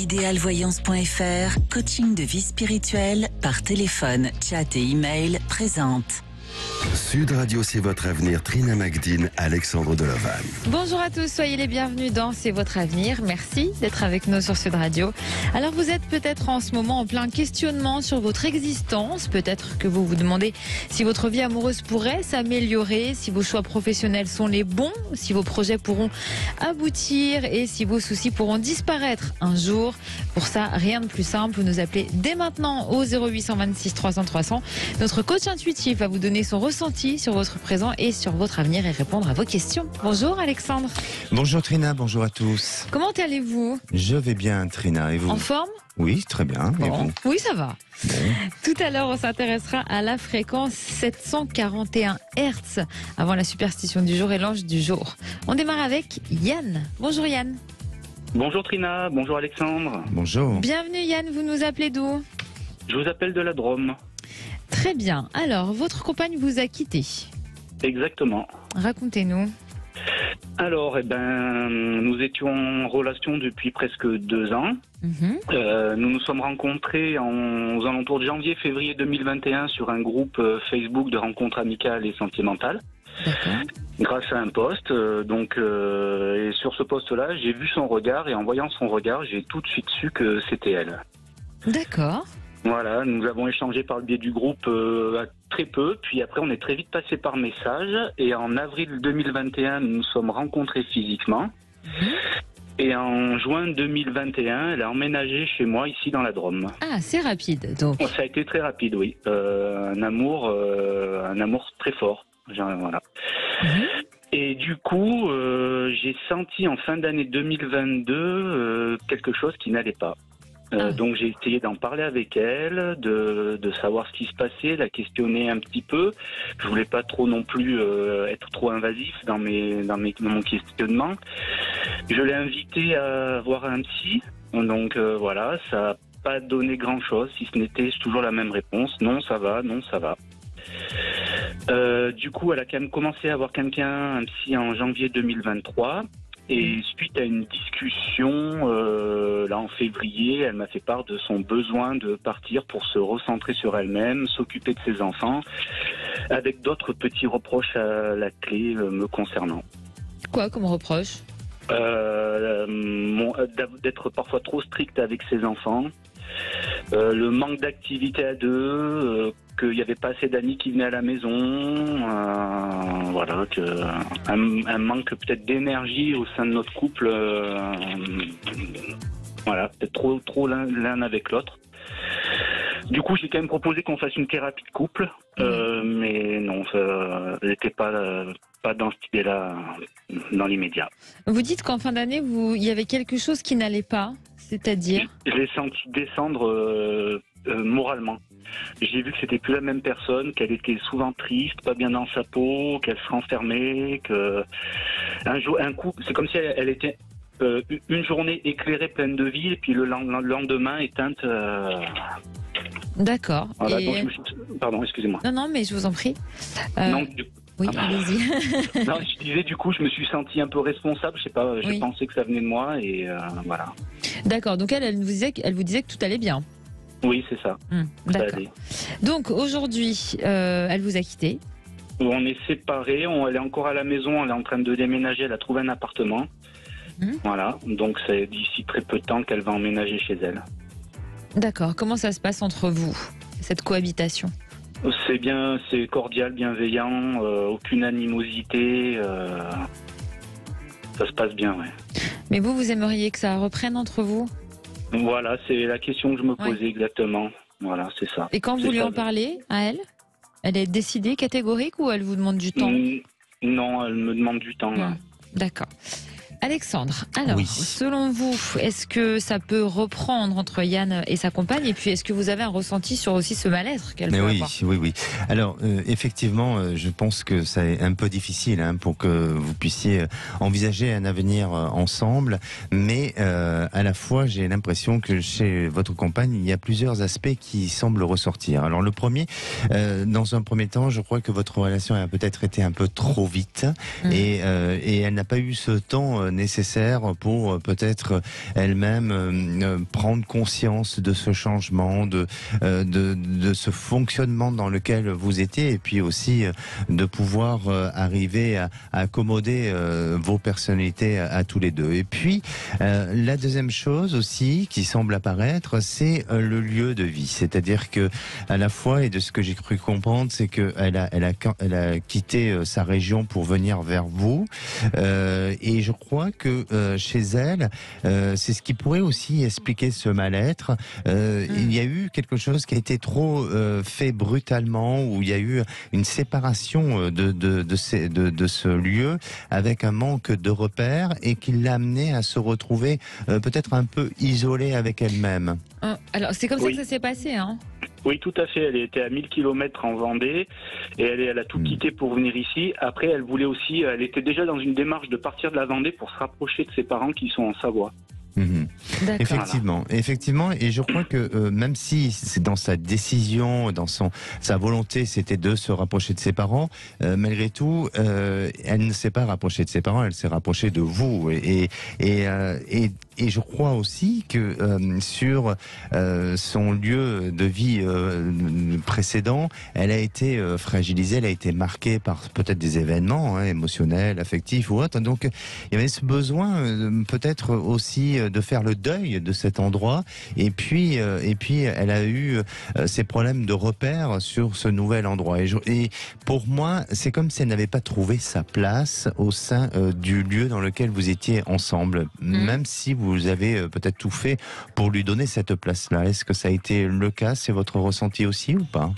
Idealvoyance.fr, coaching de vie spirituelle par téléphone, chat et email présente. Sud Radio, c'est votre avenir. Trina Magdine, Alexandre Delaval. Bonjour à tous, soyez les bienvenus dans C'est votre avenir. Merci d'être avec nous sur Sud Radio. Alors vous êtes peut-être en ce moment en plein questionnement sur votre existence. Peut-être que vous vous demandez si votre vie amoureuse pourrait s'améliorer, si vos choix professionnels sont les bons, si vos projets pourront aboutir et si vos soucis pourront disparaître un jour. Pour ça, rien de plus simple, vous nous appelez dès maintenant au 0826 300 300. Notre coach intuitif va vous donner son ressenti sur votre présent et sur votre avenir et répondre à vos questions. Bonjour Alexandre. Bonjour Trina, bonjour à tous. Comment allez-vous? Je vais bien Trina, et vous? En forme? Oui, très bien. Bon. Et vous? Oui, ça va. Bon. Tout à l'heure, on s'intéressera à la fréquence 741 Hz avant la superstition du jour et l'ange du jour. On démarre avec Yann. Bonjour Yann. Bonjour Trina, bonjour Alexandre. Bonjour. Bienvenue Yann, vous nous appelez d'où? Je vous appelle de la Drôme. Très bien. Alors, votre compagne vous a quitté. Exactement. Racontez-nous. Alors, nous étions en relation depuis presque 2 ans. Nous nous sommes rencontrés aux alentours de janvier-février 2021 sur un groupe Facebook de rencontres amicales et sentimentales. D'accord. Grâce à un post. Et sur ce post-là, j'ai vu son regard et en voyant son regard, j'ai tout de suite su que c'était elle. D'accord. Voilà, nous avons échangé par le biais du groupe très peu, puis après on est très vite passé par message et en avril 2021 nous nous sommes rencontrés physiquement et en juin 2021 elle a emménagé chez moi ici dans la Drôme. Ah, c'est rapide donc. Ça a été très rapide, oui. Un amour très fort. Voilà. Et du coup, j'ai senti en fin d'année 2022 quelque chose qui n'allait pas. Donc j'ai essayé d'en parler avec elle, de savoir ce qui se passait, la questionner un petit peu. Je voulais pas trop non plus être trop invasif dans mon questionnement. Je l'ai invitée à voir un psy. Donc voilà, ça n'a pas donné grand chose, si ce n'était toujours la même réponse. Non, ça va, non, ça va. Du coup, elle a quand même commencé à voir un psy en janvier 2023. Et suite à une discussion, là en février, elle m'a fait part de son besoin de partir pour se recentrer sur elle-même, s'occuper de ses enfants, avec d'autres petits reproches à la clé me concernant. Quoi comme reproche? D'être parfois trop stricte avec ses enfants, le manque d'activité à deux, qu'il n'y avait pas assez d'amis qui venaient à la maison, voilà, un manque peut-être d'énergie au sein de notre couple, voilà, peut-être trop l'un avec l'autre. Du coup, j'ai quand même proposé qu'on fasse une thérapie de couple, mais non, elle n'était pas dans cette idée-là dans l'immédiat. Vous dites qu'en fin d'année, il y avait quelque chose qui n'allait pas, c'est-à-dire? Je l'ai senti descendre moralement. J'ai vu que c'était plus la même personne, qu'elle était souvent triste, pas bien dans sa peau, qu'elle se renfermait, un coup, c'est comme si elle était une journée éclairée, pleine de vie, et puis le lendemain éteinte. D'accord. Voilà, Et... donc pardon, excusez-moi. Non, mais je vous en prie. Oui, allez-y. Non, je disais, du coup, je me suis senti un peu responsable, je sais pas, j'ai pensé que ça venait de moi, et voilà. D'accord, donc elle vous disait que tout allait bien. Oui, c'est ça. D'accord. Donc aujourd'hui, elle vous a quitté. On est séparés, elle est encore à la maison, elle est en train de déménager, elle a trouvé un appartement. Voilà, donc c'est d'ici très peu de temps qu'elle va emménager chez elle. D'accord, comment ça se passe entre vous, cette cohabitation? C'est bien, c'est cordial, bienveillant, aucune animosité, ça se passe bien, ouais. Mais vous aimeriez que ça reprenne entre vous? Voilà, c'est la question que je me posais exactement. Voilà, c'est ça. Et quand vous lui en parlez à elle, elle est décidée, catégorique, ou elle vous demande du temps? Non, elle me demande du temps. Là. D'accord. Alexandre, alors, selon vous, est-ce que ça peut reprendre entre Yann et sa compagne? Et puis, est-ce que vous avez un ressenti sur aussi ce mal-être qu'elle peut avoir? Oui. Alors, effectivement, je pense que c'est un peu difficile pour que vous puissiez envisager un avenir ensemble. Mais à la fois, j'ai l'impression que chez votre compagne, il y a plusieurs aspects qui semblent ressortir. Alors, le premier, dans un premier temps, je crois que votre relation a peut-être été un peu trop vite. Et elle n'a pas eu ce temps nécessaire pour peut-être elle-même prendre conscience de ce changement, de ce fonctionnement dans lequel vous étiez, et puis aussi de pouvoir arriver à accommoder vos personnalités à tous les deux. Et puis la deuxième chose aussi qui semble apparaître, c'est le lieu de vie. C'est-à-dire que à la fois, et de ce que j'ai cru comprendre, c'est qu'elle a quitté sa région pour venir vers vous. Et je crois que chez elle, c'est ce qui pourrait aussi expliquer ce mal-être. Il y a eu quelque chose qui a été trop fait brutalement, où il y a eu une séparation de ce lieu avec un manque de repères, et qui l'a amené à se retrouver peut-être un peu isolée avec elle-même. Alors c'est comme ça que ça s'est passé, hein? Oui, tout à fait. Elle était à 1000 km en Vendée et elle a tout quitté pour venir ici. Après, elle voulait aussi, elle était déjà dans une démarche de partir de la Vendée pour se rapprocher de ses parents qui sont en Savoie. Effectivement, et je crois que même si c'est dans sa décision, dans sa volonté, c'était de se rapprocher de ses parents, malgré tout, elle ne s'est pas rapprochée de ses parents, elle s'est rapprochée de vous. Et je crois aussi que sur son lieu de vie précédent, elle a été fragilisée, elle a été marquée par peut-être des événements émotionnels, affectifs ou autres. Donc il y avait ce besoin peut-être aussi de faire le deuil de cet endroit. Et puis elle a eu ces problèmes de repères sur ce nouvel endroit. Et pour moi, c'est comme si elle n'avait pas trouvé sa place au sein du lieu dans lequel vous étiez ensemble, même si vous avez peut-être tout fait pour lui donner cette place-là. Est-ce que ça a été le cas? C'est votre ressenti aussi ou pas?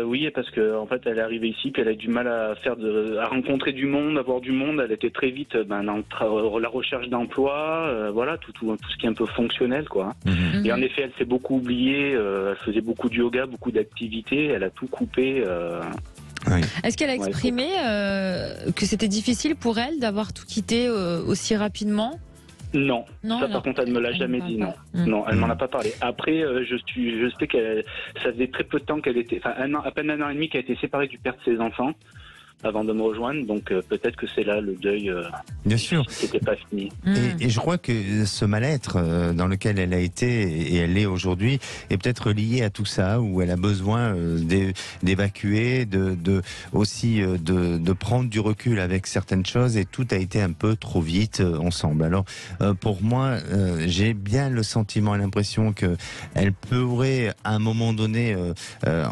Oui, parce que en fait, elle est arrivée ici, puis elle a du mal à rencontrer du monde, à voir du monde. Elle était très vite dans la recherche d'emploi, voilà, tout ce qui est un peu fonctionnel, quoi. Et en effet, elle s'est beaucoup oubliée. Elle faisait beaucoup de yoga, beaucoup d'activités. Elle a tout coupé. Oui. Est-ce qu'elle a exprimé que c'était difficile pour elle d'avoir tout quitté aussi rapidement? Non, ça par contre elle ne me l'a jamais dit, non. Non, elle m'en a pas parlé. Après, je sais qu'elle, ça faisait très peu de temps qu'elle était, à peine un an et demi qu'elle était séparée du père de ses enfants avant de me rejoindre, donc peut-être que c'est là le deuil. Bien sûr. C'était pas fini. Et je crois que ce mal-être dans lequel elle a été et elle est aujourd'hui est peut-être lié à tout ça, où elle a besoin d'évacuer, aussi de prendre du recul avec certaines choses, et tout a été un peu trop vite ensemble. Alors pour moi, j'ai bien le sentiment et l'impression que elle pourrait à un moment donné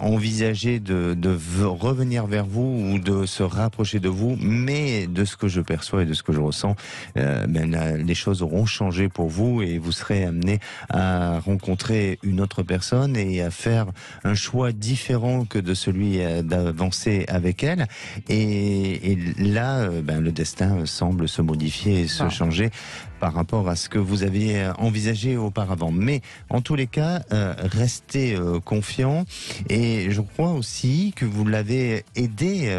envisager de revenir vers vous ou de se rapprocher de vous, mais de ce que je perçois et de ce que je ressens, les choses auront changé pour vous et vous serez amené à rencontrer une autre personne et à faire un choix différent que de celui d'avancer avec elle. Et là, le destin semble se modifier et se changer par rapport à ce que vous aviez envisagé auparavant. Mais en tous les cas, restez confiant, et je crois aussi que vous l'avez aidé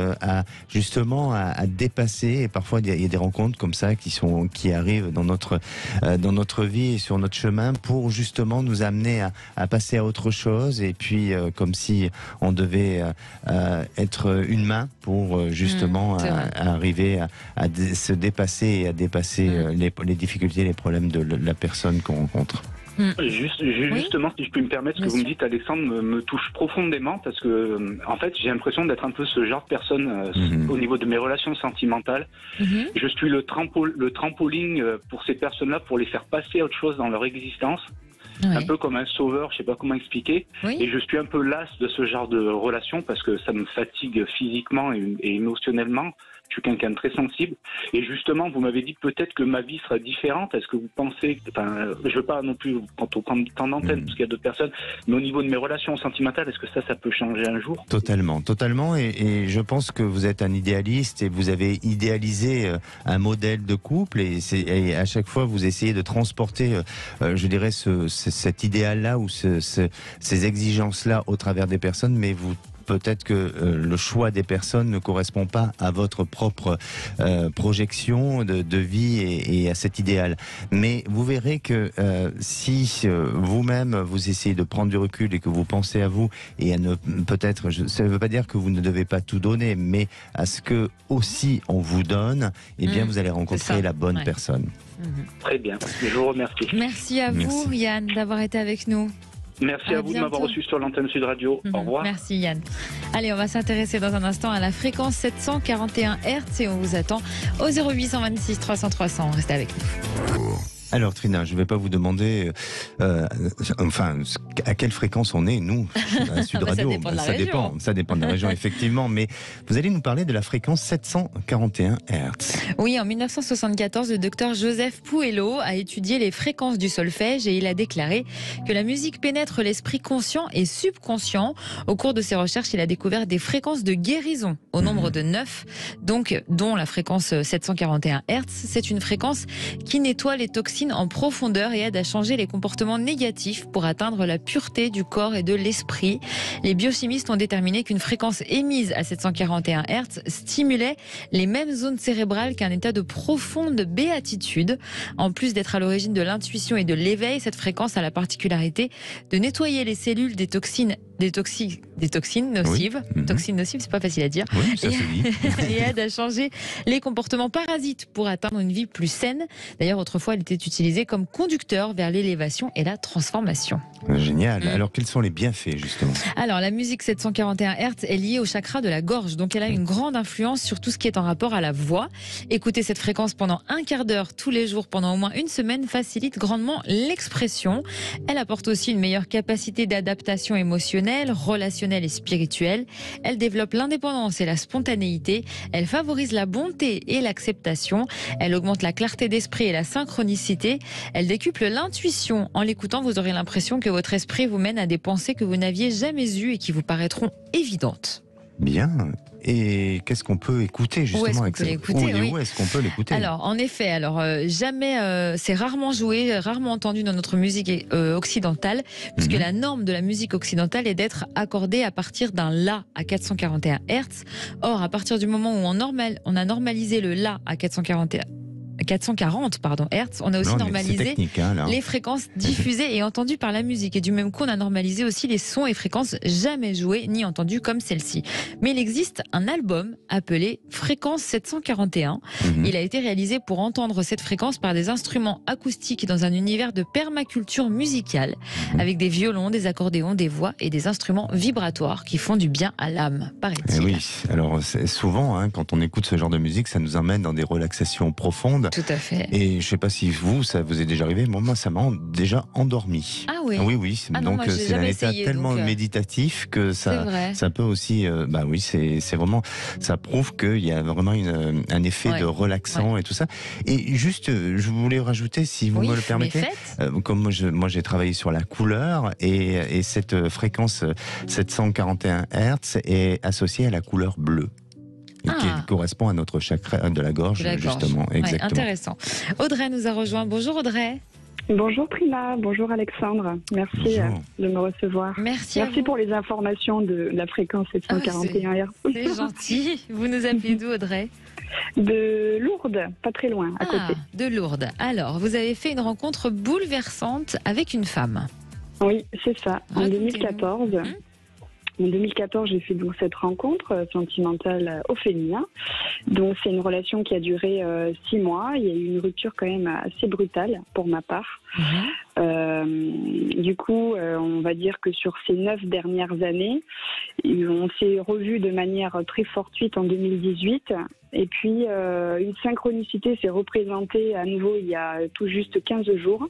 justement à dépasser. Et parfois il y a des rencontres comme ça qui arrivent dans notre vie et sur notre chemin pour justement nous amener à passer à autre chose, et puis comme si on devait être une main pour justement arriver à se dépasser et à dépasser les difficultés, les problèmes de la personne qu'on rencontre. Justement, si je puis me permettre, ce que vous me dites, Alexandre, me touche profondément, parce que en fait, j'ai l'impression d'être un peu ce genre de personne au niveau de mes relations sentimentales. Je suis le trampoline pour ces personnes-là, pour les faire passer à autre chose dans leur existence. Un peu comme un sauveur, je sais pas comment expliquer. Et je suis un peu las de ce genre de relation, parce que ça me fatigue physiquement et émotionnellement. Je suis quelqu'un de très sensible. Et justement, vous m'avez dit peut-être que ma vie sera différente. Est-ce que vous pensez... je veux pas non plus quand on prend du temps d'antenne, parce qu'il y a d'autres personnes, mais au niveau de mes relations sentimentales, est-ce que ça peut changer un jour? Totalement. Et je pense que vous êtes un idéaliste, et vous avez idéalisé un modèle de couple, et à chaque fois, vous essayez de transporter, je dirais, cet idéal-là ou ces exigences-là au travers des personnes, mais vous peut-être que le choix des personnes ne correspond pas à votre propre projection de vie et à cet idéal. Mais vous verrez que si vous-même vous essayez de prendre du recul et que vous pensez à vous et à ne peut-être, ça ne veut pas dire que vous ne devez pas tout donner, mais à ce que aussi on vous donne, eh bien vous allez rencontrer la bonne personne. Très bien, je vous remercie. Merci à vous, Yann, d'avoir été avec nous. Merci à vous de m'avoir reçu sur l'antenne Sud Radio. Au revoir. Merci Yann. Allez, on va s'intéresser dans un instant à la fréquence 741 Hz et on vous attend au 0826 300 300. Restez avec nous. Alors Trina, je ne vais pas vous demander à quelle fréquence on est, nous, à Sud Radio. Ça dépend de la région, effectivement. Mais vous allez nous parler de la fréquence 741 Hz. Oui, en 1974, le docteur Joseph Pouello a étudié les fréquences du solfège et il a déclaré que la musique pénètre l'esprit conscient et subconscient. Au cours de ses recherches, il a découvert des fréquences de guérison au nombre de 9, donc, dont la fréquence 741 Hz. C'est une fréquence qui nettoie les toxines en profondeur et aide à changer les comportements négatifs pour atteindre la pureté du corps et de l'esprit. Les biochimistes ont déterminé qu'une fréquence émise à 741 Hz stimulait les mêmes zones cérébrales qu'un état de profonde béatitude. En plus d'être à l'origine de l'intuition et de l'éveil, cette fréquence a la particularité de nettoyer les cellules des toxines nocives. Oui. Toxines nocives, c'est pas facile à dire. Oui, ça se dit. Et aide à changer les comportements parasites pour atteindre une vie plus saine. D'ailleurs, autrefois, elle était utilisée comme conducteur vers l'élévation et la transformation. Génial. Alors, quels sont les bienfaits, justement? Alors, la musique 741 Hz est liée au chakra de la gorge. Donc, elle a une grande influence sur tout ce qui est en rapport à la voix. Écouter cette fréquence pendant un quart d'heure tous les jours pendant au moins une semaine facilite grandement l'expression. Elle apporte aussi une meilleure capacité d'adaptation émotionnelle, relationnelle et spirituelle. Elle développe l'indépendance et la spontanéité. Elle favorise la bonté et l'acceptation. Elle augmente la clarté d'esprit et la synchronicité. Elle décuple l'intuition. En l'écoutant, vous aurez l'impression que votre esprit vous mène à des pensées que vous n'aviez jamais eues et qui vous paraîtront évidentes. Bien. Et qu'est-ce qu'on peut écouter justement? Où est-ce qu'on peut l'écouter? Où est-ce qu'on peut l'écouter? Alors, en effet, jamais, c'est rarement joué, rarement entendu dans notre musique occidentale, puisque la norme de la musique occidentale est d'être accordée à partir d'un La à 441 Hz. Or, à partir du moment où on a normalisé le La à 440 Hz, on a aussi normalisé technique, les fréquences diffusées et entendues par la musique. Et du même coup, on a normalisé aussi les sons et fréquences jamais jouées ni entendues comme celle-ci. Mais il existe un album appelé Fréquence 741. Il a été réalisé pour entendre cette fréquence par des instruments acoustiques dans un univers de permaculture musicale, avec des violons, des accordéons, des voix et des instruments vibratoires qui font du bien à l'âme, paraît-il. Oui, alors souvent, quand on écoute ce genre de musique, ça nous emmène dans des relaxations profondes. Tout à fait. Et je sais pas si ça vous est déjà arrivé, moi ça m'a déjà endormi. Ah oui. Oui. Donc c'est un état tellement méditatif que ça peut aussi, c'est vraiment, ça prouve qu'il y a vraiment un effet de relaxant et tout ça. Et juste, je voulais rajouter, si vous me le permettez, comme moi j'ai travaillé sur la couleur et cette fréquence 741 Hz est associée à la couleur bleue. Qui correspond à notre chakra de la gorge, justement. Exactement. Intéressant. Audrey nous a rejoint. Bonjour Audrey. Bonjour Prima, bonjour Alexandre. Merci de me recevoir. Merci pour les informations de la fréquence 741 Hz. C'est gentil. Vous nous appelez d'où Audrey? De Lourdes, pas très loin, à côté. De Lourdes. Alors, vous avez fait une rencontre bouleversante avec une femme. Oui, c'est ça. En 2014. En 2014, j'ai fait donc cette rencontre sentimentale au féminin. Donc c'est une relation qui a duré 6 mois. Il y a eu une rupture quand même assez brutale pour ma part. Du coup, on va dire que sur ces 9 dernières années, on s'est revus de manière très fortuite en 2018. Et puis, une synchronicité s'est représentée à nouveau il y a tout juste 15 jours.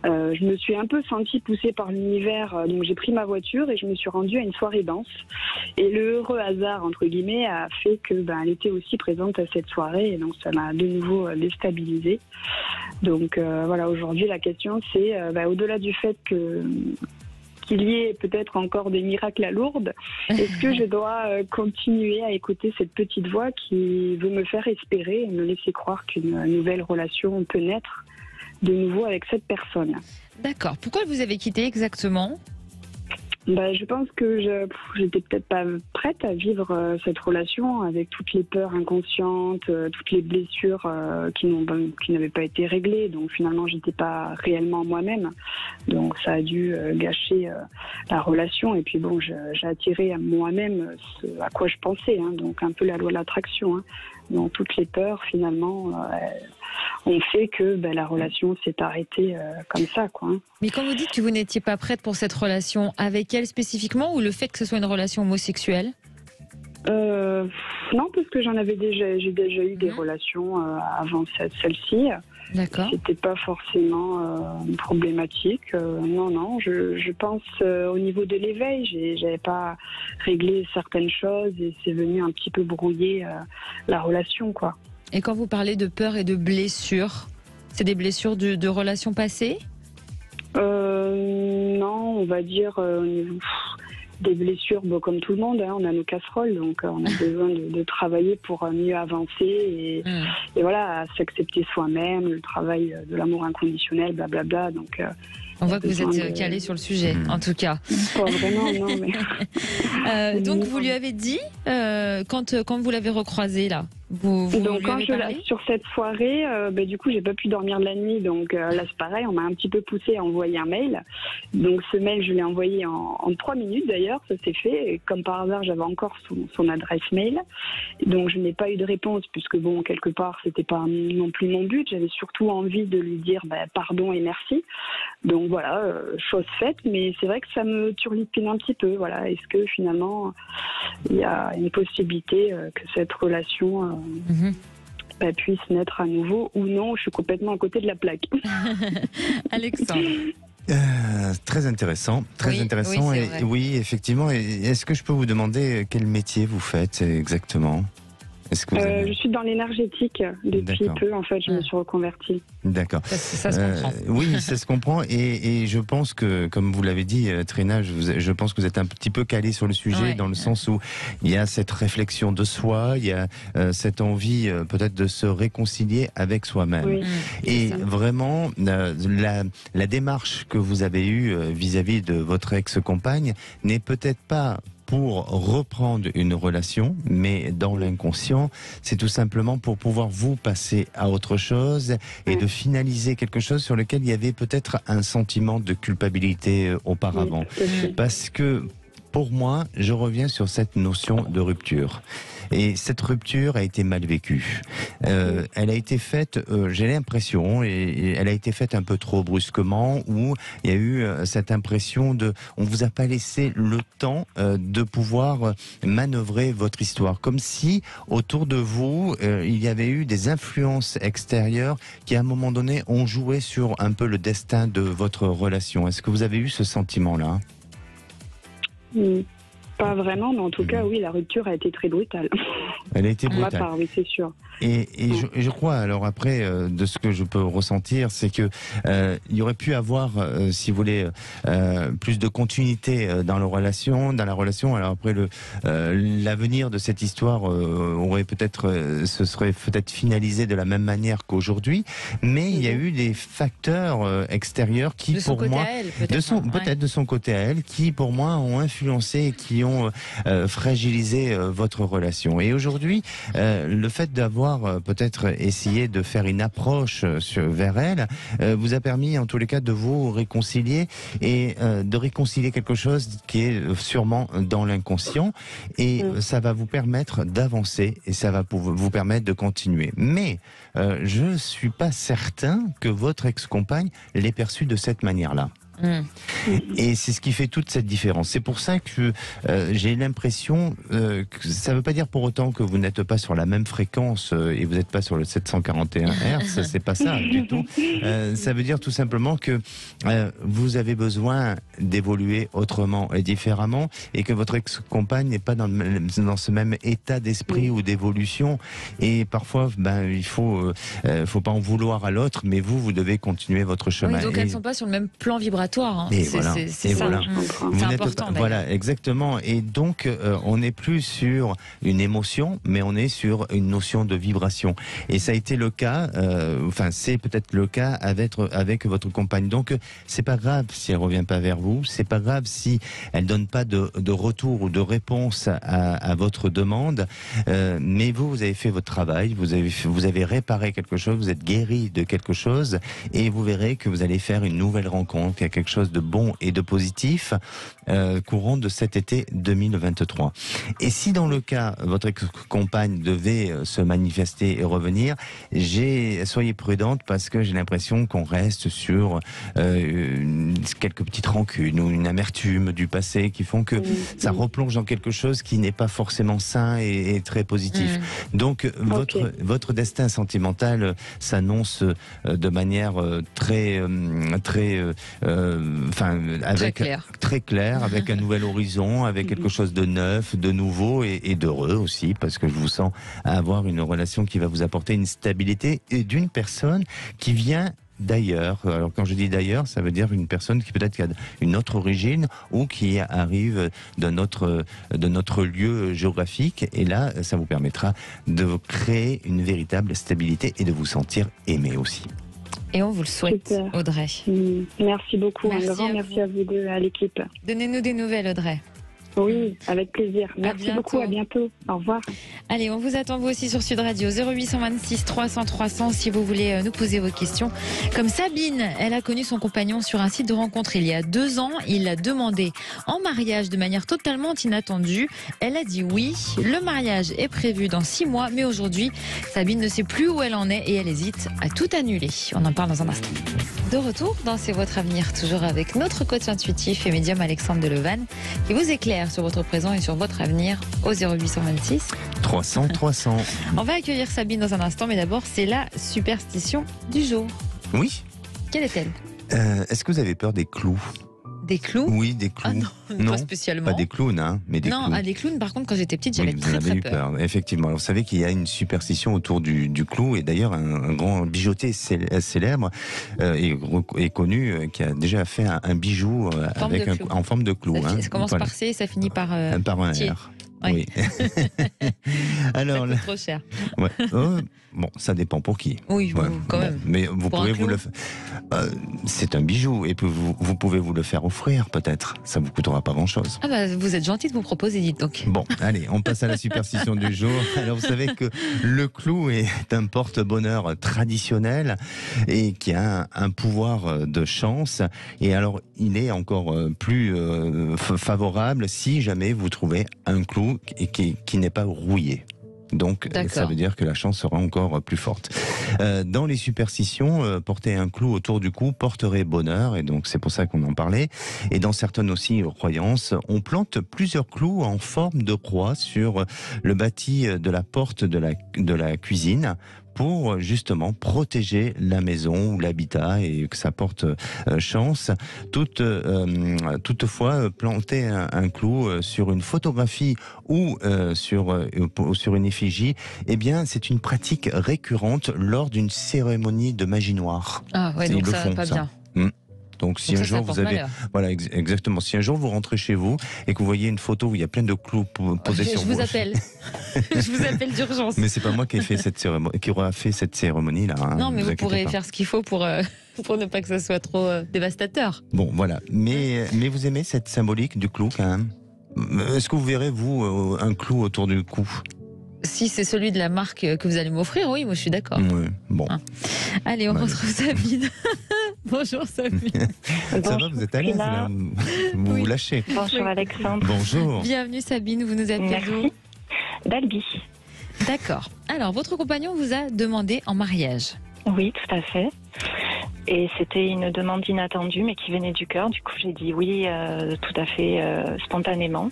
Je me suis un peu sentie poussée par l'univers, donc j'ai pris ma voiture et je me suis rendue à une soirée danse. Et le heureux hasard, entre guillemets, a fait que elle était aussi présente à cette soirée et donc ça m'a de nouveau déstabilisée. Donc voilà, aujourd'hui la question c'est, au-delà du fait qu'il y ait peut-être encore des miracles à Lourdes, est-ce que je dois continuer à écouter cette petite voix qui veut me faire espérer et me laisser croire qu'une nouvelle relation peut naître de nouveau avec cette personne? D'accord. Pourquoi vous avez quitté exactement? Je pense que j'étais peut-être pas prête à vivre cette relation avec toutes les peurs inconscientes, toutes les blessures qui n'avaient pas été réglées. Donc finalement, j'étais pas réellement moi-même. Donc ça a dû gâcher la relation. Et puis bon, j'ai attiré à moi-même ce à quoi je pensais. Hein. Donc un peu la loi de l'attraction. Hein. Donc toutes les peurs finalement ont fait que la relation s'est arrêtée comme ça, quoi. Hein. Mais quand vous dites que vous n'étiez pas prête pour cette relation, avec elle spécifiquement, ou le fait que ce soit une relation homosexuelle? Non, parce que j'ai déjà eu des relations avant celle-ci. D'accord. C'était pas forcément problématique. Non, je pense au niveau de l'éveil, j'avais pas réglé certaines choses et c'est venu un petit peu brouiller la relation, quoi. Et quand vous parlez de peur et de blessures, c'est des blessures de relations passées? Non, on va dire au niveau des blessures, comme tout le monde, hein, on a nos casseroles, donc on a besoin de travailler pour mieux avancer et voilà, à s'accepter soi-même, le travail de l'amour inconditionnel, blablabla. Donc on voit que vous êtes calé sur le sujet, en tout cas. Pas vraiment, non. Mais... donc vous lui avez dit, quand vous l'avez recroisé là, vous donc lui quand avez parlé sur cette soirée, du coup j'ai pas pu dormir de la nuit, donc là c'est pareil, on m'a un petit peu poussé à envoyer un mail. Donc ce mail je l'ai envoyé en 3 minutes d'ailleurs, ça s'est fait. Et comme par hasard j'avais encore son adresse mail, donc je n'ai pas eu de réponse puisque quelque part c'était pas non plus mon but. J'avais surtout envie de lui dire pardon et merci. Donc voilà, chose faite, mais c'est vrai que ça me turlupine un petit peu. Voilà, est-ce que finalement il y a une possibilité que cette relation puisse naître à nouveau ou non? Je suis complètement à côté de la plaque. Alexandre. Très intéressant, très intéressant. Oui, et oui, effectivement. Est-ce que je peux vous demander quel métier vous faites exactement? Est-ce que je suis dans l'énergétique depuis peu, en fait, je me suis reconvertie. D'accord. Ça se comprend. Oui, ça se comprend. Et je pense que, comme vous l'avez dit, Trina, je pense que vous êtes un petit peu calé sur le sujet, dans le sens où il y a cette réflexion de soi, il y a cette envie peut-être de se réconcilier avec soi-même. Oui, et vraiment, la démarche que vous avez eue vis-à-vis de votre ex-compagne n'est peut-être pas pour reprendre une relation, mais dans l'inconscient, c'est tout simplement pour pouvoir vous passer à autre chose et de finaliser quelque chose sur lequel il y avait peut-être un sentiment de culpabilité auparavant. Parce que pour moi, je reviens sur cette notion de rupture. Et cette rupture a été mal vécue. Elle a été faite, j'ai l'impression, et elle a été faite un peu trop brusquement, où il y a eu cette impression on vous a pas laissé le temps de pouvoir manœuvrer votre histoire. Comme si, autour de vous, il y avait eu des influences extérieures qui, à un moment donné, ont joué sur un peu le destin de votre relation. Est-ce que vous avez eu ce sentiment-là ? Pas vraiment, mais en tout cas, oui, la rupture a été très brutale. Elle a été brutale. Pour ma part, oui, c'est sûr. Et je crois, alors après, de ce que je peux ressentir, c'est que il y aurait pu avoir, si vous voulez, plus de continuité dans la relation. Alors après, l'avenir de cette histoire se serait peut-être finalisé de la même manière qu'aujourd'hui. Mais il y a eu des facteurs extérieurs qui, pour moi, de son côté à elle, qui pour moi ont influencé et qui ont fragilisé votre relation. Et aujourd'hui, le fait d'avoir peut-être essayé de faire une approche vers elle vous a permis en tous les cas de vous réconcilier et de réconcilier quelque chose qui est sûrement dans l'inconscient, et ça va vous permettre d'avancer et ça va vous permettre de continuer. Mais je ne suis pas certain que votre ex-compagne l'ait perçu de cette manière-là. Et c'est ce qui fait toute cette différence. C'est pour ça que j'ai l'impression que ça ne veut pas dire pour autant que vous n'êtes pas sur la même fréquence et vous n'êtes pas sur le 741 Hz, c'est pas ça du tout. Ça veut dire tout simplement que vous avez besoin d'évoluer autrement et différemment, et que votre ex-compagne n'est pas dans ce même état d'esprit ou d'évolution, et parfois il faut pas en vouloir à l'autre, mais vous devez continuer votre chemin. Oui, donc elles ne sont pas sur le même plan vibratoire vibratoire. Hein. Et C'est voilà. c'est Et ça. voilà. C'est Vous n'êtes important. pas- voilà, exactement. Et donc, on n'est plus sur une émotion, mais on est sur une notion de vibration. Et ça a été le cas, enfin, c'est peut-être le cas avec votre compagne. Donc, c'est pas grave si elle revient pas vers vous, c'est pas grave si elle donne pas de retour ou de réponse à votre demande. Mais vous avez fait votre travail, vous avez réparé quelque chose, vous êtes guéri de quelque chose, et vous verrez que vous allez faire une nouvelle rencontre, qu'il y a quelque chose de bon et de positif courant de cet été 2023. Et si dans le cas, votre ex-compagne devait se manifester et revenir, soyez prudente parce que j'ai l'impression qu'on reste sur quelques petites rancunes ou une amertume du passé qui font que ça replonge dans quelque chose qui n'est pas forcément sain et très positif. Donc votre destin sentimental s'annonce de manière très claire, avec un nouvel horizon, avec quelque chose de neuf, de nouveau et d'heureux aussi, parce que je vous sens avoir une relation qui va vous apporter une stabilité et d'une personne qui vient d'ailleurs. Alors quand je dis d'ailleurs, ça veut dire une personne qui peut-être a une autre origine ou qui arrive de notre lieu géographique, et là ça vous permettra de créer une véritable stabilité et de vous sentir aimé aussi. Et on vous le souhaite, Super. Audrey. Merci beaucoup. Merci Un grand à merci vous. à vous deux, à l'équipe. Donnez-nous des nouvelles, Audrey. Oui, avec plaisir. Merci bientôt. beaucoup, à bientôt. Au revoir. Allez, on vous attend vous aussi sur Sud Radio 0826 300 300 si vous voulez nous poser vos questions. Comme Sabine, elle a connu son compagnon sur un site de rencontre il y a 2 ans. Il l'a demandé en mariage de manière totalement inattendue. Elle a dit oui. Le mariage est prévu dans 6 mois, mais aujourd'hui, Sabine ne sait plus où elle en est et elle hésite à tout annuler. On en parle dans un instant. De retour dans C'est votre avenir, toujours avec notre coach intuitif et médium Alexandre Delevanne qui vous éclaire sur votre présent et sur votre avenir au 0826 300 300. On va accueillir Sabine dans un instant, mais d'abord, c'est la superstition du jour. Oui. Quelle est-elle? Est-ce que vous avez peur des clous? Des clous? Oui, des clous. Ah non, pas spécialement. Pas des clowns, hein, mais des non, clous. des clowns, par contre, quand j'étais petite, j'avais Oui, vous en très avez très eu peur. effectivement. Alors, vous savez qu'il y a une superstition autour du clou, et d'ailleurs un grand bijoutier célèbre et connu qui a déjà fait un bijou en forme de clou. Ça commence par C, ça finit par par un T. R. Oui. Oui. Alors, ça coûte trop cher. ouais. Bon, ça dépend pour qui. Oui, Ouais, quand même. Mais vous Pour pouvez un vous le faire. C'est un bijou, et puis vous pouvez vous le faire offrir peut-être. Ça vous coûtera pas grand-chose. Ah bah, vous êtes gentil de vous proposer, dites donc. Bon, allez, on passe à la superstition du jour. Alors, vous savez que le clou est un porte-bonheur traditionnel et qui a un pouvoir de chance. Et alors, il est encore plus favorable si jamais vous trouvez un clou qui n'est pas rouillé. Donc, ça veut dire que la chance sera encore plus forte. Dans les superstitions, porter un clou autour du cou porterait bonheur, et donc c'est pour ça qu'on en parlait. Et dans certaines aussi croyances, on plante plusieurs clous en forme de croix sur le bâti de la porte de la cuisine, pour justement protéger la maison ou l'habitat et que ça porte chance. Toutefois, planter un clou sur une photographie ou sur une effigie, eh bien, c'est une pratique récurrente lors d'une cérémonie de magie noire. Ah ouais, donc ça va pas bien. Donc si un jour vous avez, voilà, exactement, si un jour vous rentrez chez vous et que vous voyez une photo où il y a plein de clous posés sur vous, je vous appelle. Je vous appelle d'urgence. Mais c'est pas moi qui aura fait cette cérémonie là. Hein, non, mais vous pourrez pas. faire ce qu'il faut pour ne pas que ça soit trop dévastateur. Bon, voilà. Mais vous aimez cette symbolique du clou quand même? Est-ce que vous verrez vous un clou autour du cou? Si c'est celui de la marque que vous allez m'offrir, oui, moi je suis d'accord. Oui, bon. Hein. Allez, on retrouve Sabine. Bonjour Sabine. Ça va, vous êtes à l'aise là? Vous vous lâchez. Bonjour Alexandre. Bonjour. Bienvenue Sabine, vous nous appelez d'où? d'Albi. D'accord. Alors, votre compagnon vous a demandé en mariage? Oui, tout à fait. Et c'était une demande inattendue, mais qui venait du cœur. Du coup, j'ai dit oui, tout à fait spontanément.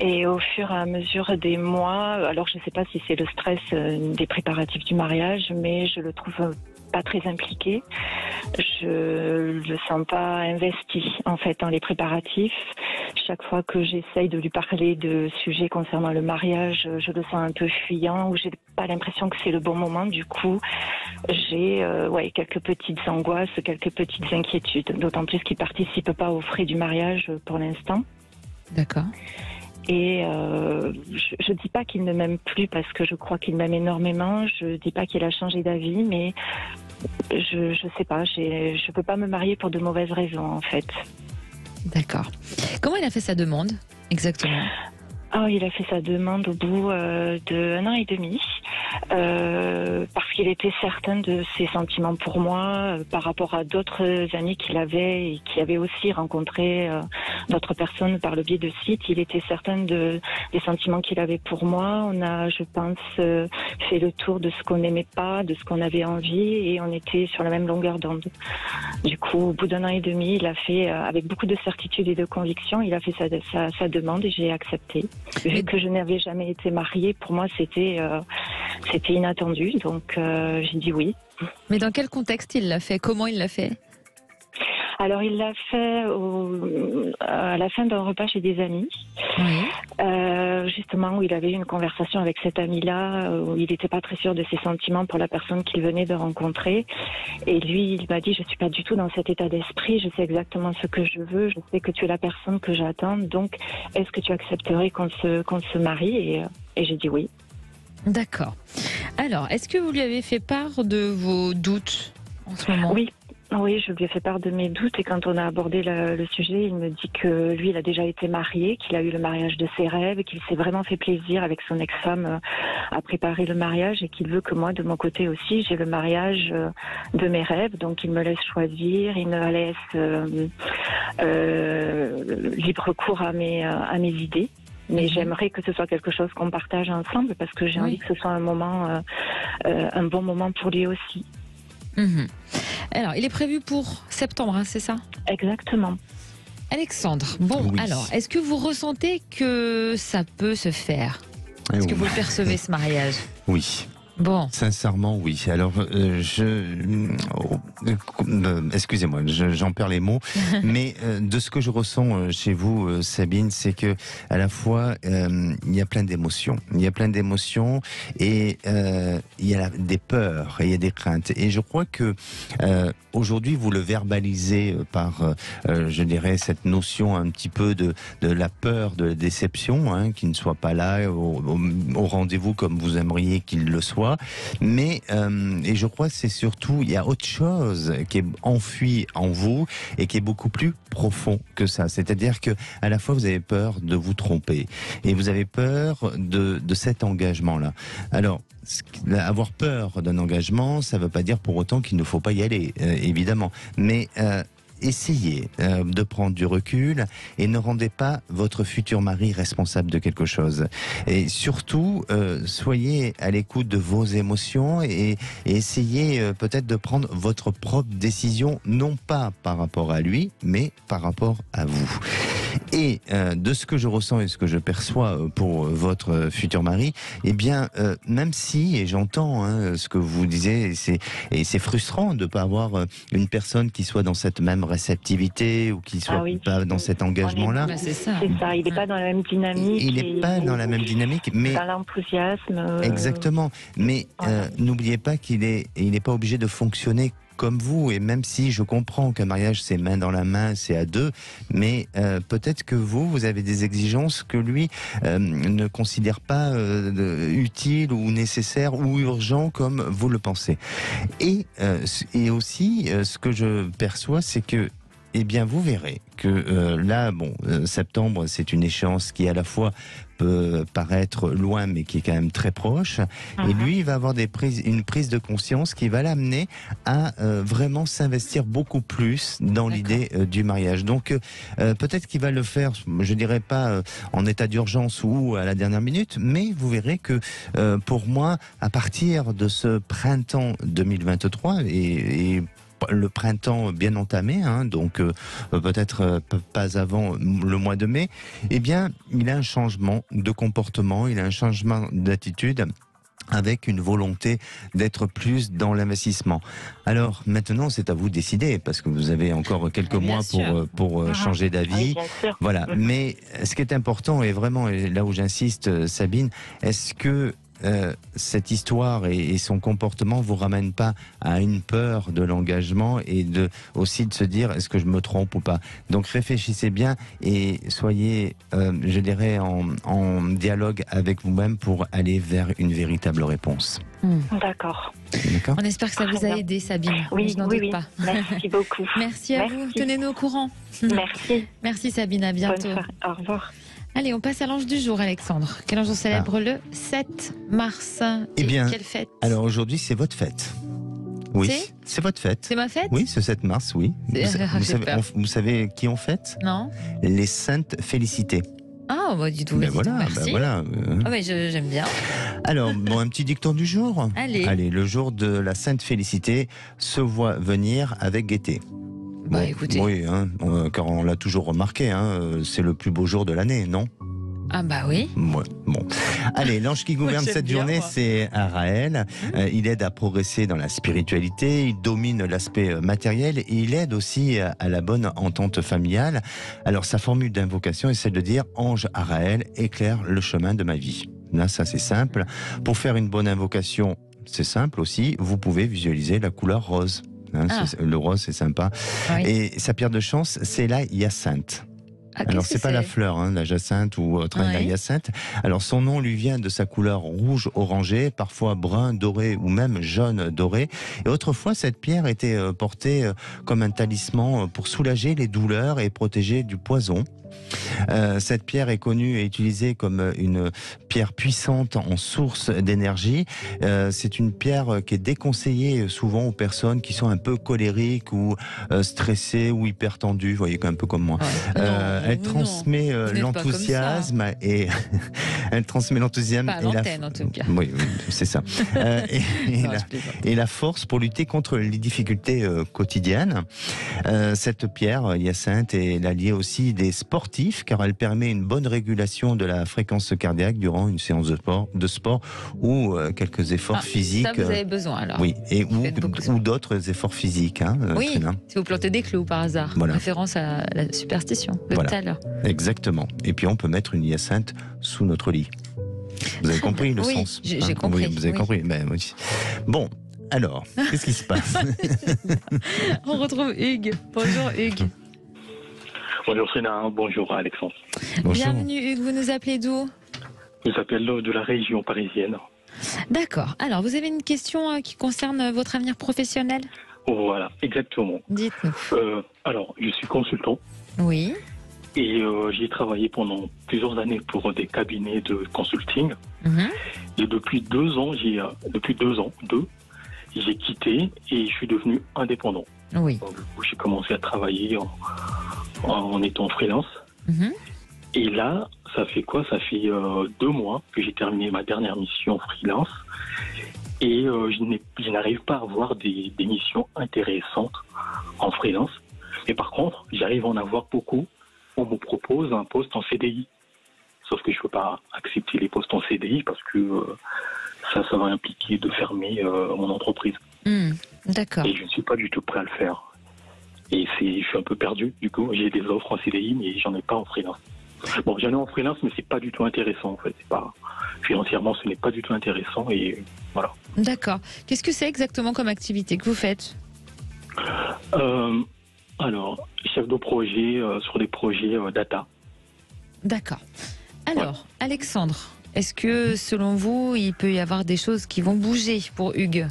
Et au fur et à mesure des mois, alors je ne sais pas si c'est le stress des préparatifs du mariage, mais je le trouve pas très impliqué. Je le sens pas investi en fait dans les préparatifs. chaque fois que j'essaye de lui parler de sujets concernant le mariage, je le sens un peu fuyant, ou j'ai pas l'impression que c'est le bon moment. Du coup, j'ai quelques petites angoisses, quelques petites inquiétudes, d'autant plus qu'il participe pas aux frais du mariage pour l'instant. D'accord. Et je dis pas qu'il ne m'aime plus parce que je crois qu'il m'aime énormément. Je dis pas qu'il a changé d'avis, mais je sais pas. Je peux pas me marier pour de mauvaises raisons en fait. D'accord. Comment il a fait sa demande exactement ? Il a fait sa demande au bout d'1 an et demi, parce qu'il était certain de ses sentiments pour moi par rapport à d'autres amis qu'il avait et qui avaient aussi rencontré d'autres personnes par le biais de sites. Il était certain des sentiments qu'il avait pour moi. On a, je pense, fait le tour de ce qu'on n'aimait pas, de ce qu'on avait envie, et on était sur la même longueur d'onde. Du coup, au bout d'1 an et demi, il a fait, avec beaucoup de certitude et de conviction, il a fait sa demande et j'ai accepté. Vu que je n'avais jamais été mariée, pour moi c'était inattendu, donc j'ai dit oui. Mais dans quel contexte il l'a fait ? Comment il l'a fait ? Alors il l'a fait à la fin d'un repas chez des amis, justement où il avait eu une conversation avec cet ami-là, où il n'était pas très sûr de ses sentiments pour la personne qu'il venait de rencontrer. Et lui, il m'a dit, je suis pas du tout dans cet état d'esprit, je sais exactement ce que je veux, je sais que tu es la personne que j'attends, donc est-ce que tu accepterais qu'on se marie ? Et j'ai dit oui. D'accord. Alors, est-ce que vous lui avez fait part de vos doutes en ce moment ? Oui, je lui ai fait part de mes doutes, et quand on a abordé le sujet, il me dit que lui, il a déjà été marié, qu'il a eu le mariage de ses rêves, qu'il s'est vraiment fait plaisir avec son ex-femme à préparer le mariage, et qu'il veut que moi, de mon côté aussi, j'ai le mariage de mes rêves. Donc il me laisse choisir, il me laisse libre cours à mes idées. Mais j'aimerais que ce soit quelque chose qu'on partage ensemble, parce que j'ai envie que ce soit un bon moment pour lui aussi. Alors, il est prévu pour septembre, hein, c'est ça ? Exactement. Alexandre, alors, est-ce que vous ressentez que ça peut se faire ? Est-ce que vous le percevez, ce mariage ? Oui. Bon. Sincèrement, oui. Alors, excusez-moi, j'en perds les mots, mais de ce que je ressens chez vous, Sabine, c'est que à la fois il y a plein d'émotions. Il y a plein d'émotions et il y a des peurs et il y a des craintes. Et je crois que aujourd'hui, vous le verbalisez par, je dirais, cette notion un petit peu de la peur, de la déception, hein, qu'il ne soit pas là au rendez-vous comme vous aimeriez qu'il le soit. Mais et je crois que c'est surtout, il y a autre chose qui est enfui en vous et qui est beaucoup plus profond que ça. C'est-à-dire que à la fois vous avez peur de vous tromper et vous avez peur de cet engagement-là. Alors, avoir peur d'un engagement, ça ne veut pas dire pour autant qu'il ne faut pas y aller, évidemment. Mais essayez de prendre du recul et ne rendez pas votre futur mari responsable de quelque chose. Et surtout, soyez à l'écoute de vos émotions et essayez peut-être de prendre votre propre décision, non pas par rapport à lui, mais par rapport à vous. Et de ce que je ressens et ce que je perçois pour votre futur mari, eh bien, même si, et j'entends ce que vous disiez, et c'est frustrant de ne pas avoir une personne qui soit dans cette même réceptivité ou qui soit pas dans cet engagement-là. C'est ça. Il n'est pas dans la même dynamique. Il n'est pas dans la même dynamique, mais dans l'enthousiasme. Exactement. Mais n'oubliez pas qu'il n'est pas obligé de fonctionner comme vous, et même si je comprends qu'un mariage c'est main dans la main, c'est à deux, mais peut-être que vous avez des exigences que lui ne considère pas utiles ou nécessaires ou urgents comme vous le pensez. Et aussi, ce que je perçois, c'est que eh bien, vous verrez que là, septembre, c'est une échéance qui à la fois peut paraître loin, mais qui est quand même très proche. Et lui, il va avoir une prise de conscience qui va l'amener à vraiment s'investir beaucoup plus dans l'idée du mariage. Donc, peut-être qu'il va le faire, je dirais pas en état d'urgence ou à la dernière minute, mais vous verrez que pour moi, à partir de ce printemps 2023 et le printemps bien entamé, donc peut-être pas avant le mois de mai, eh bien, il a un changement de comportement, il a un changement d'attitude avec une volonté d'être plus dans l'investissement. Alors maintenant, c'est à vous de décider, parce que vous avez encore quelques mois pour changer d'avis. Oui, voilà. Mais ce qui est important, et vraiment et là où j'insiste, Sabine, est-ce que cette histoire et son comportement vous ramène pas à une peur de l'engagement et aussi de se dire est-ce que je me trompe ou pas. Donc réfléchissez bien et soyez, je dirais, en dialogue avec vous-même pour aller vers une véritable réponse. D'accord. D'accord. On espère que ça vous a aidé, Sabine. Oui, je n'en doute pas. Merci beaucoup. Merci à vous. Tenez-nous au courant. Merci. Merci, Sabine. À bientôt. Bonne soirée. Au revoir. Allez, on passe à l'ange du jour, Alexandre. Quel ange on célèbre le 7 mars? Eh bien, quelle fête? Alors aujourd'hui, c'est votre fête. Oui, c'est votre fête. C'est ma fête? Oui, ce 7 mars, oui. Vous savez qui on fête? Non. Les Saintes Félicités. Ah, bah du tout. Ben voilà, merci. voilà. Ah, mais j'aime bien. Alors, bon, un petit dicton du jour. Allez, le jour de la Sainte Félicité se voit venir avec gaieté. Bah écoutez. Oui, car on l'a toujours remarqué, c'est le plus beau jour de l'année, non? Ah bah oui. Ouais, bon. Allez, l'ange qui gouverne cette journée, c'est Araël. Il aide à progresser dans la spiritualité, il domine l'aspect matériel et il aide aussi à la bonne entente familiale. Alors sa formule d'invocation est celle de dire « Ange Araël, éclaire le chemin de ma vie ». Là, ça c'est simple. Pour faire une bonne invocation, c'est simple aussi, vous pouvez visualiser la couleur rose. Le rose, c'est sympa. Oui. Et sa pierre de chance, c'est la hyacinthe. Alors, c'est pas la fleur, la jacinthe ou autre, la hyacinthe. Alors, son nom lui vient de sa couleur rouge orangé, parfois brun doré ou même jaune doré. Et autrefois, cette pierre était portée comme un talisman pour soulager les douleurs et protéger du poison. Cette pierre est connue et utilisée comme une pierre puissante en source d'énergie. C'est une pierre qui est déconseillée souvent aux personnes qui sont un peu colériques ou stressées ou hyper tendues, vous voyez, un peu comme moi. Elle transmet l'enthousiasme et elle transmet l'enthousiasme pas à l'antenne en tout cas. Oui, c'est ça. et la force pour lutter contre les difficultés quotidiennes. Cette pierre hyacinthe est alliée aussi des sportifs car elle permet une bonne régulation de la fréquence cardiaque durant une séance de sport ou quelques efforts physiques. Ça, vous avez besoin alors. Oui, ou d'autres efforts physiques. Oui, si vous plantez des clous par hasard, référence à la superstition de tout à l'heure. Exactement. Et puis on peut mettre une hyacinthe sous notre lit. Vous avez compris le sens? J'ai compris. Oui, vous avez compris. Ben, oui. Bon, alors, qu'est-ce qui se passe? On retrouve Hugues. Bonjour Hugues. Bonjour Trina, bonjour Alexandre. Bonjour. Bienvenue Hugues, vous nous appelez d'où? Je vous appelle de la région parisienne. D'accord. Alors, vous avez une question qui concerne votre avenir professionnel? Voilà, exactement. Dites-nous. Alors, je suis consultant. Oui. Et j'ai travaillé pendant plusieurs années pour des cabinets de consulting. Et depuis 2 ans, j'ai quitté et je suis devenu indépendant. Oui. Donc, j'ai commencé à travailler en étant freelance. Et là, ça fait quoi? Ça fait 2 mois que j'ai terminé ma dernière mission freelance. Et je n'arrive pas à avoir des missions intéressantes en freelance. Mais par contre, j'arrive à en avoir beaucoup. On me propose un poste en CDI. Sauf que je ne peux pas accepter les postes en CDI parce que ça va impliquer de fermer mon entreprise. D'accord. Et je ne suis pas du tout prêt à le faire. Et je suis un peu perdu. Du coup, j'ai des offres en CDI, mais j'en ai pas en freelance. Bon, j'en ai en freelance, mais c'est pas du tout intéressant en fait. Financièrement, ce n'est pas du tout intéressant et voilà. D'accord. Qu'est-ce que c'est exactement comme activité que vous faites? Alors, chef de projet sur des projets data. D'accord. Alors, Alexandre, est-ce que selon vous, il peut y avoir des choses qui vont bouger pour Hugues?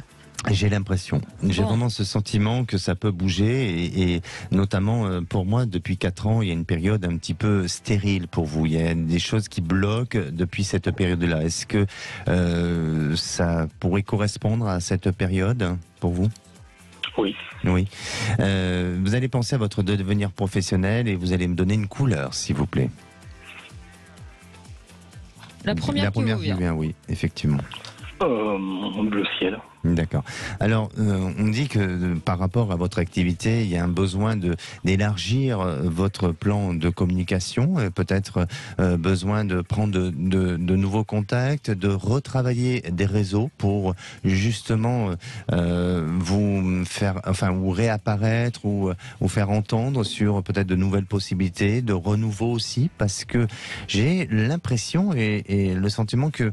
J'ai l'impression, j'ai vraiment ce sentiment que ça peut bouger et notamment pour moi depuis 4 ans il y a une période un petit peu stérile pour vous, il y a des choses qui bloquent depuis cette période-là. Est-ce que ça pourrait correspondre à cette période pour vous? Oui. Oui. Vous allez penser à votre devenir professionnel et vous allez me donner une couleur s'il vous plaît. La première qui vous vient, oui, effectivement. Le ciel. D'accord. Alors, on dit que par rapport à votre activité, il y a un besoin d'élargir votre plan de communication, peut-être besoin de prendre de nouveaux contacts, de retravailler des réseaux pour justement vous réapparaître ou vous faire entendre sur peut-être de nouvelles possibilités, de renouveau aussi, parce que j'ai l'impression et le sentiment que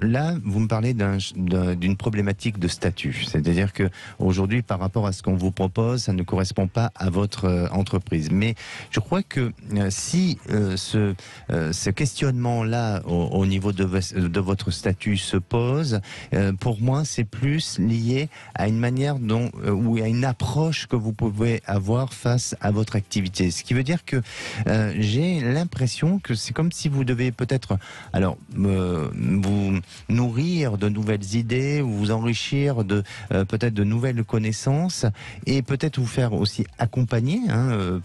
là, vous me parlez d'une problématique de statut. C'est-à-dire que aujourd'hui, par rapport à ce qu'on vous propose, ça ne correspond pas à votre entreprise. Mais je crois que si ce questionnement-là au niveau de votre statut se pose, pour moi, c'est plus lié à une manière ou à une approche que vous pouvez avoir face à votre activité. Ce qui veut dire que j'ai l'impression que c'est comme si vous devez peut-être, vous nourrir de nouvelles idées ou vous enrichir de peut-être de nouvelles connaissances et peut-être vous faire aussi accompagner,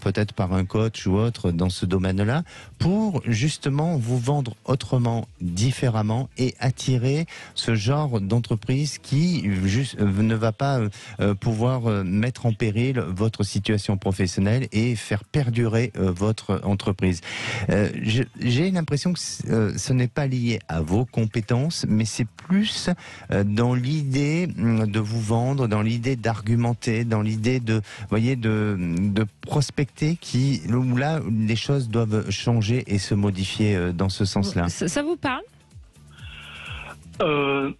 peut-être par un coach ou autre dans ce domaine-là, pour justement vous vendre autrement, différemment et attirer ce genre d'entreprise qui ne va pas pouvoir mettre en péril votre situation professionnelle et faire perdurer votre entreprise. J'ai l'impression que ce n'est pas lié à vos compétences, mais c'est plus dans l'idée de vous vendre, dans l'idée d'argumenter, dans l'idée de prospecter, où là, les choses doivent changer et se modifier dans ce sens-là. Ça vous parle ? Faut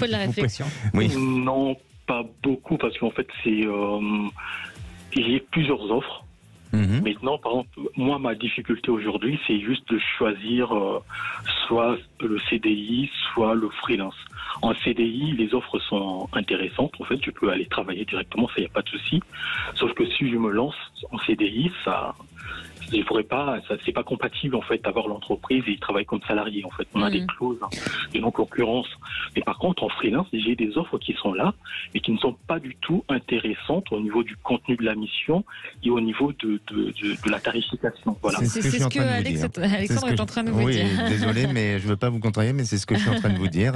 de la réflexion. Oui. Non, pas beaucoup, parce qu'en fait, il y a plusieurs offres. Maintenant, par exemple, moi, ma difficulté aujourd'hui, c'est juste de choisir soit le CDI, soit le freelance. En CDI, les offres sont intéressantes. En fait, je peux aller travailler directement, ça, il n'y a pas de souci. Sauf que si je me lance en CDI, c'est pas compatible en fait d'avoir l'entreprise et y travailler comme salarié. En fait, on a des clauses de non-concurrence. Mais par contre, en freelance, j'ai des offres qui sont là, mais qui ne sont pas du tout intéressantes au niveau du contenu de la mission et au niveau de la tarification. Voilà. C'est ce que Alexandre est en train de vous dire. Oui, désolé, mais je ne veux pas vous contrarier, mais c'est ce que je suis en train de vous dire.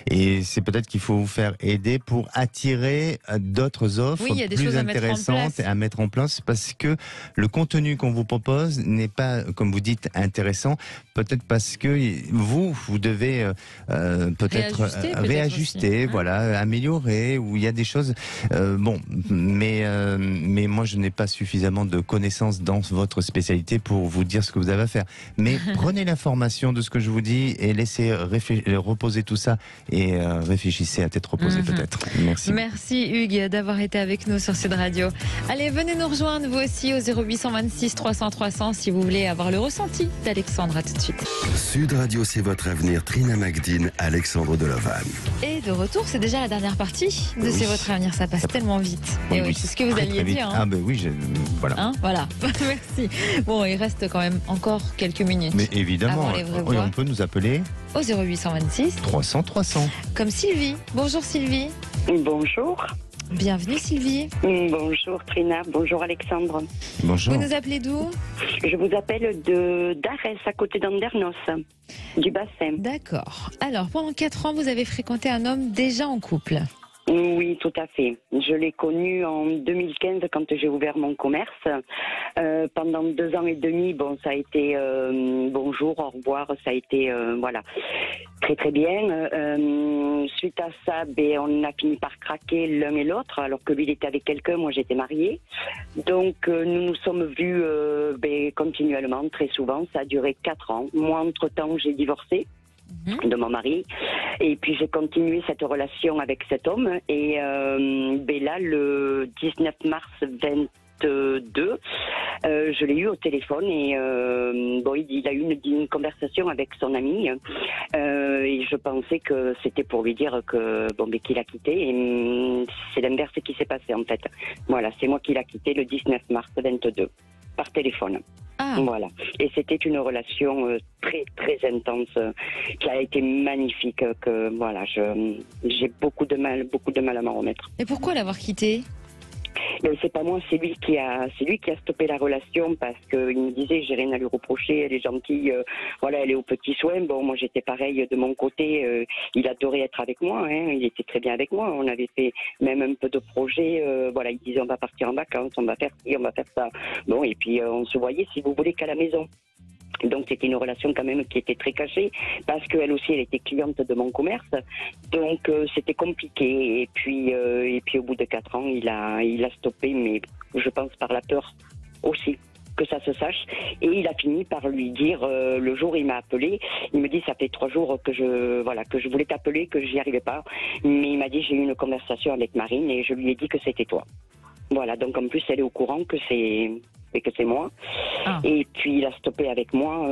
Et c'est peut-être qu'il faut vous faire aider pour attirer d'autres offres plus intéressantes à mettre en place, parce que le contenu qu'on vous propose n'est pas, comme vous dites, intéressant, peut-être parce que vous devez peut-être réajuster, voilà, améliorer, où il y a des choses, mais moi je n'ai pas suffisamment de connaissances dans votre spécialité pour vous dire ce que vous avez à faire. Mais prenez l'information de ce que je vous dis et laissez reposer tout ça et réfléchissez à tête reposée peut-être. Merci. Merci Hugues d'avoir été avec nous sur Sud Radio. Allez, venez nous rejoindre vous aussi au 0826 300 300 si vous voulez avoir le ressenti d'Alexandre. À tout de suite. Sud Radio, c'est votre avenir. Trina Magdine, Alexandre Delovan. Et de retour, c'est déjà la dernière partie de C'est votre avenir. Ça passe tellement vite. Et oui, c'est ce que vous alliez dire. Ah ben oui, voilà. Voilà. Merci. Bon, il reste quand même encore quelques minutes. Mais évidemment, on peut nous appeler au 0826 300 300. Comme Sylvie. Bonjour Sylvie. Bonjour. Bienvenue Sylvie. Bonjour Trina, bonjour Alexandre. Bonjour. Vous nous appelez d'où ? Je vous appelle d'Arès, à côté d'Andernos, du bassin. D'accord. Alors, pendant 4 ans, vous avez fréquenté un homme déjà en couple ? Oui, tout à fait. Je l'ai connu en 2015 quand j'ai ouvert mon commerce. Pendant 2 ans et demi, ça a été bonjour, au revoir, ça a été voilà, très très bien. Suite à ça, on a fini par craquer l'un et l'autre, alors que lui il était avec quelqu'un, moi j'étais mariée. Donc nous nous sommes vus continuellement, très souvent. Ça a duré 4 ans. Moi, entre-temps, j'ai divorcé de mon mari, et puis j'ai continué cette relation avec cet homme, et là le 19 mars 22 je l'ai eu au téléphone, et il a eu une conversation avec son ami, et je pensais que c'était pour lui dire que qu'il a quitté, et c'est l'inverse qui s'est passé en fait. Voilà, c'est moi qui l'ai quitté le 19 mars 22 par téléphone. Voilà. Et c'était une relation très très intense, qui a été magnifique, que voilà, j'ai beaucoup de mal à m'en remettre. Et pourquoi l'avoir quitté ? Ben, c'est pas moi, c'est lui qui a stoppé la relation parce qu'il me disait j'ai rien à lui reprocher, elle est gentille, voilà, elle est aux petits soins. Bon, moi j'étais pareil de mon côté, il adorait être avec moi, hein, il était très bien avec moi. On avait fait même un peu de projets, voilà, il disait on va partir en vacances, on va faire ci, on va faire ça. Bon, et puis on se voyait si vous voulez qu'à la maison. Donc c'était une relation quand même qui était très cachée parce qu'elle aussi elle était cliente de mon commerce, donc c'était compliqué. Et puis au bout de 4 ans il a stoppé, mais je pense par la peur aussi que ça se sache, et il a fini par lui dire le jour où il m'a appelé, il me dit ça fait 3 jours que je voulais t'appeler, que j'y arrivais pas, mais il m'a dit j'ai eu une conversation avec Marine et je lui ai dit que c'était toi. Voilà, donc en plus elle est au courant que c'est moi. Et puis il a stoppé avec moi,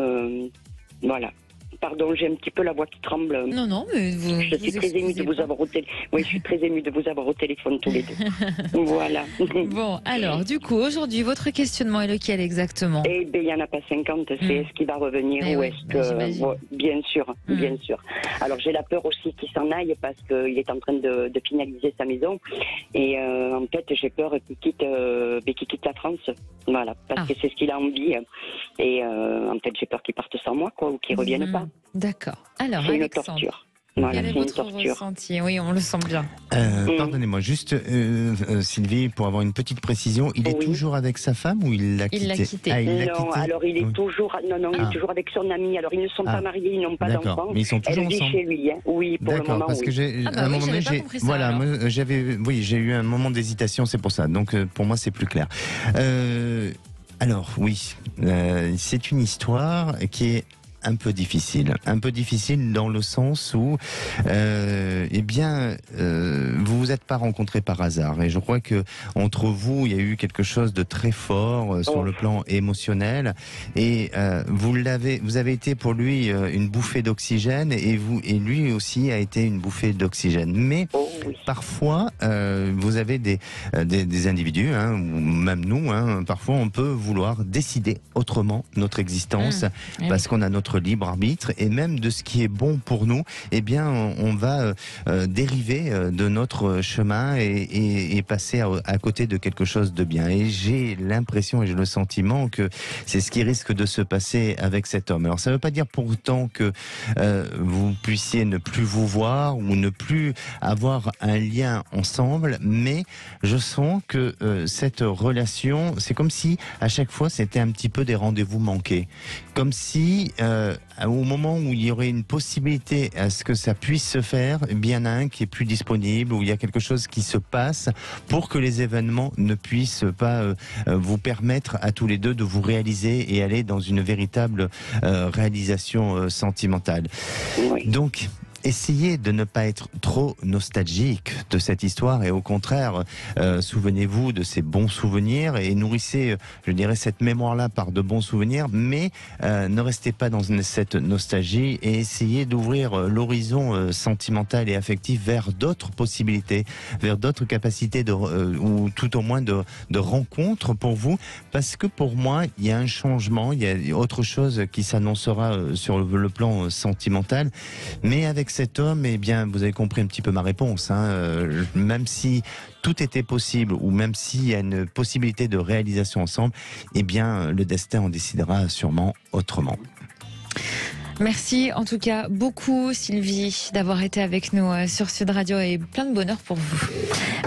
voilà. Pardon, j'ai un petit peu la voix qui tremble. Non, mais je suis très émue de vous avoir au téléphone. Oui, je suis très émue de vous avoir au téléphone tous les deux. Voilà. Bon, alors, du coup, aujourd'hui, votre questionnement est lequel exactement? Eh bien, il n'y en a pas 50. C'est est-ce qu'il va revenir ou est-ce que... bien sûr, bien sûr. Alors, j'ai la peur aussi qu'il s'en aille parce qu'il est en train de finaliser sa maison. Et en fait, j'ai peur qu'il quitte la France. Voilà, parce que c'est ce qu'il a envie. Et en fait, j'ai peur qu'il parte sans moi, quoi, ou qu'il ne revienne pas. D'accord. Alors, c'est une Alexandre, torture. quel Voilà, est votre ressenti? Oui, on le sent bien. Pardonnez-moi, juste Sylvie, pour avoir une petite précision, il est toujours avec sa femme ou il l'a quitté? Il l'a quitté. Non, alors il est toujours, il est toujours avec son ami. Alors ils ne sont pas mariés, ils n'ont pas d'enfants. Mais ils sont toujours ensemble. Elle vit chez lui, hein. Oui, pour le moment. Parce que j'ai à un moment donné, j'ai eu un moment d'hésitation, c'est pour ça. Donc pour moi, c'est plus clair. Alors oui, c'est une histoire qui est un peu difficile dans le sens où vous vous êtes pas rencontrés par hasard, et je crois que entre vous il y a eu quelque chose de très fort sur le plan émotionnel, et vous avez été pour lui une bouffée d'oxygène, et lui aussi a été une bouffée d'oxygène. Mais parfois vous avez des individus, hein, ou même nous, hein, parfois on peut vouloir décider autrement notre existence parce qu'on a notre libre arbitre, et même de ce qui est bon pour nous, eh bien on va dériver de notre chemin et passer à côté de quelque chose de bien. Et j'ai l'impression et j'ai le sentiment que c'est ce qui risque de se passer avec cet homme. Alors ça ne veut pas dire pourtant que vous puissiez ne plus vous voir ou ne plus avoir un lien ensemble, mais je sens que cette relation, c'est comme si à chaque fois c'était un petit peu des rendez-vous manqués, comme si au moment où il y aurait une possibilité à ce que ça puisse se faire, eh bien il y en a un qui est plus disponible, où il y a quelque chose qui se passe pour que les événements ne puissent pas vous permettre à tous les deux de vous réaliser et aller dans une véritable réalisation sentimentale. Donc essayez de ne pas être trop nostalgique de cette histoire, et au contraire, souvenez-vous de ces bons souvenirs et nourrissez, je dirais, cette mémoire-là par de bons souvenirs, mais ne restez pas dans cette nostalgie, et essayez d'ouvrir l'horizon sentimental et affectif vers d'autres possibilités, vers d'autres capacités ou tout au moins de rencontres pour vous, parce que pour moi, il y a un changement, il y a autre chose qui s'annoncera sur le plan sentimental, mais avec cet homme, eh bien, vous avez compris un petit peu ma réponse, hein. Même si tout était possible, ou même s'il y a une possibilité de réalisation ensemble, eh bien, le destin en décidera sûrement autrement. Merci en tout cas beaucoup Sylvie d'avoir été avec nous sur Sud Radio, et plein de bonheur pour vous.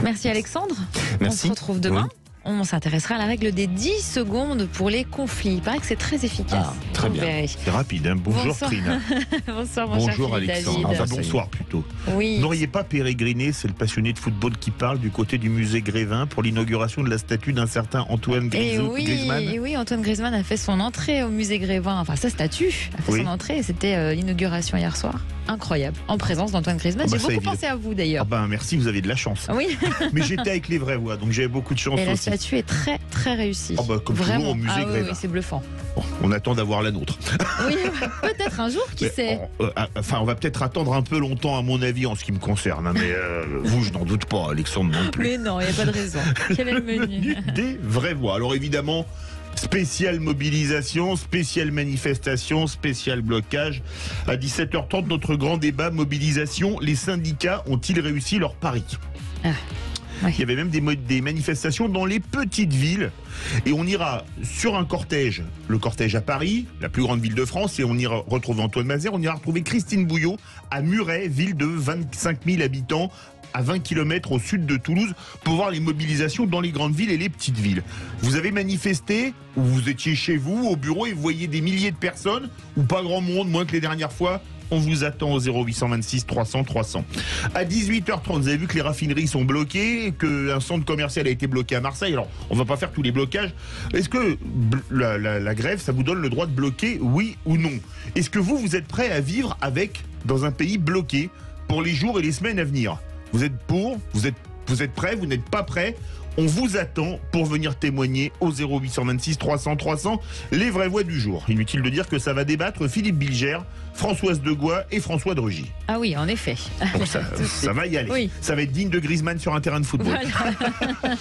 Merci Alexandre. Merci. On se retrouve demain. On s'intéressera à la règle des 10 secondes pour les conflits. Il paraît que c'est très efficace. Ah, très bien. C'est rapide, hein. Bonjour Trina. Bonsoir mon Bonjour cher Alexandre. David. Enfin, bonsoir plutôt. Oui. Vous n'auriez pas pérégriné, c'est le passionné de football qui parle, du côté du musée Grévin pour l'inauguration de la statue d'un certain Antoine Griezmann? Et oui, Antoine Griezmann a fait son entrée au musée Grévin. Enfin, sa statue a fait son entrée, et c'était l'inauguration hier soir. Incroyable. En présence d'Antoine Griezmann. J'ai beaucoup pensé à vous d'ailleurs. Merci, vous avez de la chance. Oui. Mais j'étais avec les vraies voix, donc j'avais beaucoup de chance aussi. Et la statue est très très réussie. Comme vraiment toujours au musée Grévin. Oui, c'est bluffant. Bon, on attend d'avoir la nôtre. Oui, peut-être un jour, qui sait. On va peut-être attendre un peu longtemps à mon avis en ce qui me concerne, hein, mais vous, je n'en doute pas, Alexandre non plus. Mais non, il n'y a pas de raison. Quel est le menu? Des vraies voix. Alors évidemment, spéciale mobilisation, spéciale manifestation, spécial blocage. À 17h30, notre grand débat mobilisation. Les syndicats ont-ils réussi leur pari? Il y avait même des manifestations dans les petites villes. Et on ira sur un cortège, le cortège à Paris, la plus grande ville de France, et on ira retrouver Antoine Mazère, on ira retrouver Christine Bouillot à Muret, ville de 25 000 habitants, à 20 km au sud de Toulouse, pour voir les mobilisations dans les grandes villes et les petites villes. Vous avez manifesté, ou vous étiez chez vous, au bureau, et vous voyez des milliers de personnes, ou pas grand monde, moins que les dernières fois? On vous attend au 0826 300 300. À 18h30, vous avez vu que les raffineries sont bloquées, qu'un centre commercial a été bloqué à Marseille. Alors, on va pas faire tous les blocages. Est-ce que la grève, ça vous donne le droit de bloquer, oui ou non? Est-ce que vous êtes prêt à vivre dans un pays bloqué pour les jours et les semaines à venir? Vous êtes pour? Vous êtes prêt? Vous n'êtes pas prêt? On vous attend pour venir témoigner au 0826 300 300, les vraies voix du jour. Inutile de dire que ça va débattre Philippe Bilger, Françoise Degois et François de Rugy. Ah oui, en effet. Donc ça va y aller. Oui. Ça va être digne de Griezmann sur un terrain de football. Voilà.